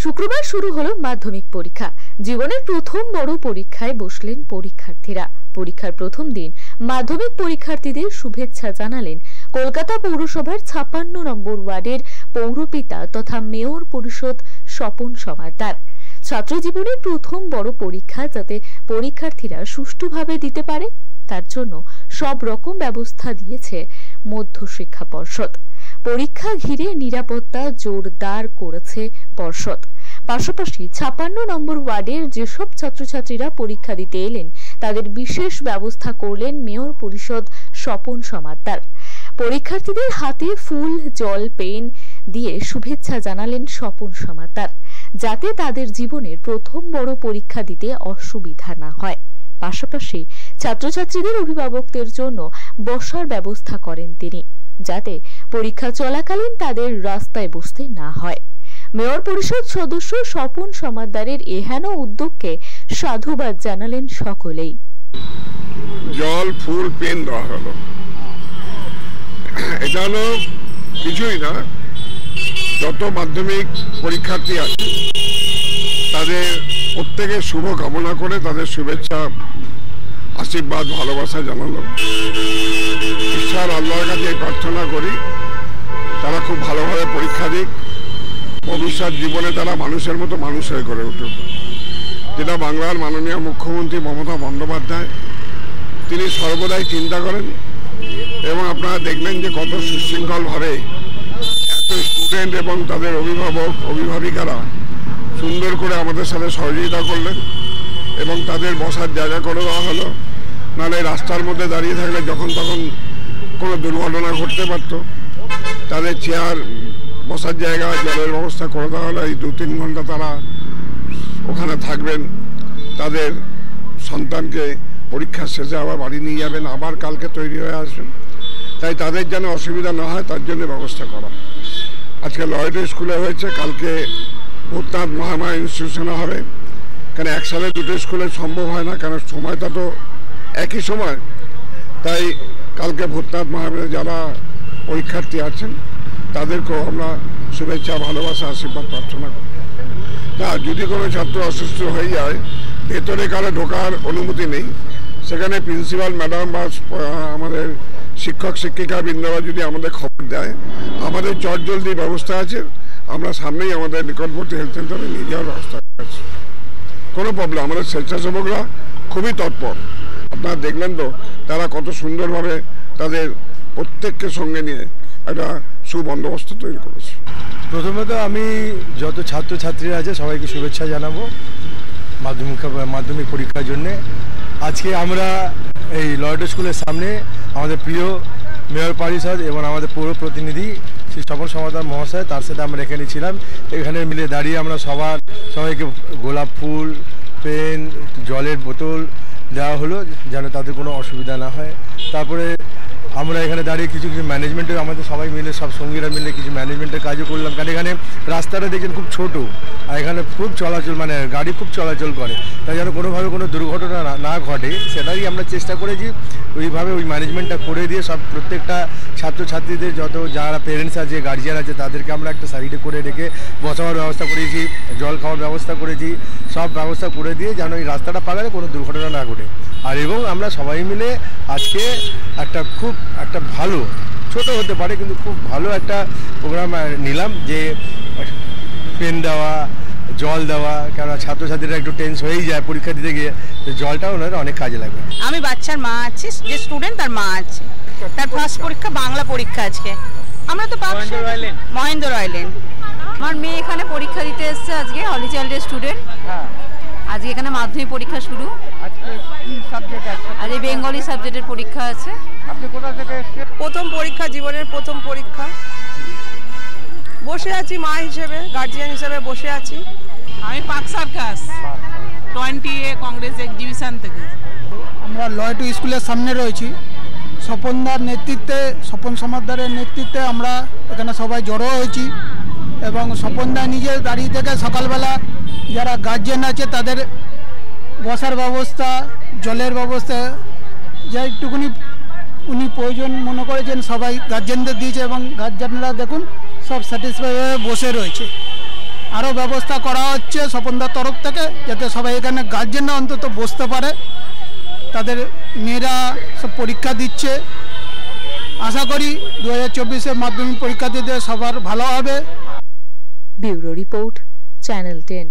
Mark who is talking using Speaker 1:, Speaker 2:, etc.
Speaker 1: শুক্রবার শুরু হলো মাধ্যমিক পরীক্ষা। জীবনের প্রথম বড় পরীক্ষায় বসলেন পরীক্ষার্থীরা। পরীক্ষার প্রথম দিন মাধ্যমিক পরীক্ষার্থীদের শুভেচ্ছা জানালেন কলকাতা পৌরসভার ৫৬ নম্বর ওয়ার্ডের পৌরপিতা তথা মেয়র পরিষদ স্বপন সমাদ্দার। ছাত্র জীবনের প্রথম বড় পরীক্ষা যাতে পরীক্ষার্থীরা সুষ্ঠুভাবে দিতে পারে তার জন্য সব রকম ব্যবস্থা দিয়েছে মধ্যশিক্ষা পর্ষদ। পরীক্ষা ঘিরে নিরাপত্তা জোরদার করেছে পর্ষদ। পাশাপাশি ৫৬ নম্বর ওয়ার্ডের যেসব ছাত্রছাত্রীরা পরীক্ষা দিতে এলেন তাদের বিশেষ ব্যবস্থা করলেন মেয়র পরিষদ স্বপন সমাদ্দার। পরীক্ষার্থীদের হাতে ফুল, জল, পেন দিয়ে শুভেচ্ছা জানালেন স্বপন সমাদ্দার, যাতে তাদের জীবনের প্রথম বড় পরীক্ষা দিতে অসুবিধা না হয়। পাশাপাশি ছাত্রছাত্রীদের অভিভাবকদের জন্য বসার ব্যবস্থা করেন তিনি, যাতে পরীক্ষা চলাকালীন তাদের রাস্তায় বসতে না হয়। মেয়র পরিষদ সদস্য স্বপন সমাদ্দারের এহেন উদ্যোগকে সাধুবাদ জানালেন সকলেই।
Speaker 2: জল, ফুল, পেন দেওয়া হলো, এটা হলো কিছুই না, যত মাধ্যমিক পরীক্ষার্থী আছে তাদের প্রত্যেকের শুভ কামনা করে তাদের শুভেচ্ছা, আশীর্বাদ, ভালোবাসা জানালো। ঈশ্বর আল্লাহর কাছে প্রার্থনা করি তারা খুব ভালোভাবে পরীক্ষা দিক, ভবিষ্যৎ জীবনে তারা মানুষের মতো মানুষ হয়ে গড়ে উঠুক। যেটা বাংলার মাননীয় মুখ্যমন্ত্রী মমতা বন্দ্যোপাধ্যায় তিনি সর্বদাই চিন্তা করেন, এবং আপনারা দেখলেন যে কত সুশৃঙ্খলভাবে এত স্টুডেন্ট এবং তাদের অভিভাবক অভিভাবিকারা সুন্দর করে আমাদের সাথে সহযোগিতা করলেন এবং তাদের বসার জায়গা করে দেওয়া হলো। নাহলে রাস্তার মধ্যে দাঁড়িয়ে থাকলে যখন তখন কোনো দুর্ঘটনা ঘটতে পারত। তাদের চেয়ার, বসার জায়গা, জলের ব্যবস্থা করে দেওয়া হলো। এই ২-৩ ঘন্টা তারা ওখানে থাকবেন, তাদের সন্তানকে পরীক্ষা শেষে আবার বাড়ি নিয়ে যাবেন, আবার কালকে তৈরি হয়ে আসবেন। তাই তাদের যেন অসুবিধা না হয় তার জন্য ব্যবস্থা করা। আজকে লয়েড স্কুলে হয়েছে, কালকে ভূতনাথ মহামায়া ইনস্টিটিউশনে হবে। কেন একসাথে দুটো স্কুলে সম্ভব হয় না, কেন সময়টা তো একই সময়। তাই কালকে ভূতনাথ মহামায়া যারা পরীক্ষার্থী আছেন তাদেরকেও আমরা শুভেচ্ছা, ভালোবাসা, আশীর্বাদ প্রার্থনা করি। না, যদি কোনো ছাত্র অসুস্থ হয়ে যায়, ভেতরে কারো ঢোকার অনুমতি নেই। সেখানে প্রিন্সিপাল ম্যাডাম বা আমাদের শিক্ষক শিক্ষিকা বৃন্দরা যদি আমাদের খবর দেয়, আমাদের চটজলদি ব্যবস্থা আছে। আমরা সামনেই আমাদের নিকটবর্তী হেলথ সেন্টারে নিয়ে যাওয়ার ব্যবস্থা আছে, কোনো প্রবলেম। আমাদের স্বেচ্ছাসেবকরা খুবই তৎপর। আপনারা দেখলেন তো তারা কত সুন্দরভাবে তাদের প্রত্যেককে সঙ্গে নিয়ে একটা সুবন্দোবস্ত তৈরি করেছে।
Speaker 3: প্রথমত আমি যত ছাত্রছাত্রীরা আছে সবাইকে শুভেচ্ছা জানাবো মাধ্যমিক পরীক্ষার জন্য। আজকে আমরা এই লয়েড স্কুলের সামনে আমাদের প্রিয় মেয়র পরিষদ এবং আমাদের পৌর প্রতিনিধি শ্রী স্বপন সমাদ্দার মহাশয়, তার সাথে আমরা এখানে ছিলাম। এখানে মিলে দাঁড়িয়ে আমরা সবাইকে গোলাপ ফুল, পেন, জলের বোতল দেওয়া হলো যেন তাদের কোনো অসুবিধা না হয়। তারপরে আমরা এখানে দাঁড়িয়ে কিছু ম্যানেজমেন্টের, আমাদের সবাই মিলে সব সঙ্গীরা মিলে কিছু ম্যানেজমেন্টের কাজও করলাম। কারণ এখানে রাস্তাটা দেখছেন খুব ছোট, আর এখানে খুব চলাচল, মানে গাড়ি খুব চলাচল করে, তাই যেন কোনোভাবে কোনো দুর্ঘটনা না ঘটে সেটাই আমরা চেষ্টা করেছি। ওইভাবে ওই ম্যানেজমেন্টটা করে দিয়ে সব প্রত্যেকটা ছাত্রছাত্রীদের যত যারা পেরেন্টস আছে, গার্জিয়ান আছে, তাদেরকে আমরা একটা সাইডে করে রেখে বসাবার ব্যবস্থা করেছি, জল খাওয়ার ব্যবস্থা করেছি, সব ব্যবস্থা করে দিয়ে যেন এই রাস্তাটা পাকালে কোনো দুর্ঘটনা না ঘটে। আর এবং আমরা সবাই মিলে আজকে একটা ভালো, ছোট হতে পারে কিন্তু খুব ভালো একটা প্রোগ্রাম নিলাম, যে পেন দেওয়া, জল দেওয়া। কেন ছাত্রছাত্রীরা একটু টেন্স হয়েই যায় পরীক্ষা দিতে গিয়ে, তো ওনারা অনেক কাজে লাগবে।
Speaker 4: আমি বাচ্চার মা আছি, যে স্টুডেন্ট তার মা আছে, তার ফার্স্ট পরীক্ষা বাংলা পরীক্ষা আজকে। আমরা তো মহেন্দ্র আইল্যান্ড।
Speaker 5: আমার মেয়ে এখানে পরীক্ষা দিতে এসছে আজকে, হলি চাইল্ডের স্টুডেন্ট। আজকে এখানে মাধ্যমিক পরীক্ষা শুরু, আজকে বেঙ্গলি সাবজেক্টের পরীক্ষা আছে।
Speaker 6: আপনি কোথা থেকে এসেছেন?
Speaker 4: প্রথম পরীক্ষা, জীবনের প্রথম পরীক্ষা। বসে আছি মা হিসেবে, গার্জিয়ান হিসেবে বসে আছি।
Speaker 7: আমি পাক সার্কাস 20A কংগ্রেস এক্সিবিশন থেকে।
Speaker 6: আমরা লয়েড স্কুলের সামনে রয়েছি। স্বপনদার নেতৃত্বে, স্বপন সমাদ্দারের নেতৃত্বে আমরা এখানে সবাই জড়ো হয়েছি এবং স্বপনদা নিজে দাঁড়িয়ে থেকে সকালবেলা যারা গার্জিয়ান আছে তাদের বসার ব্যবস্থা, জলের ব্যবস্থা যেটুকুনি উনি প্রয়োজন মনে করেছেন সবাই গার্জিয়ানদের দিয়েছে এবং গার্জিয়ানরা দেখুন সব স্যাটিসফাই হয়ে বসে রয়েছে। আরও ব্যবস্থা করা হচ্ছে স্বপনদার তরফ থেকে, যাতে সবাই এখানে গার্জেনরা অন্তত বসতে পারে। তাদের মেয়েরা সব পরীক্ষা দিচ্ছে। আশা করি 2024-এ মাধ্যমিক পরীক্ষা দিতে সবার ভালো হবে।
Speaker 1: Bureau report, channel 10।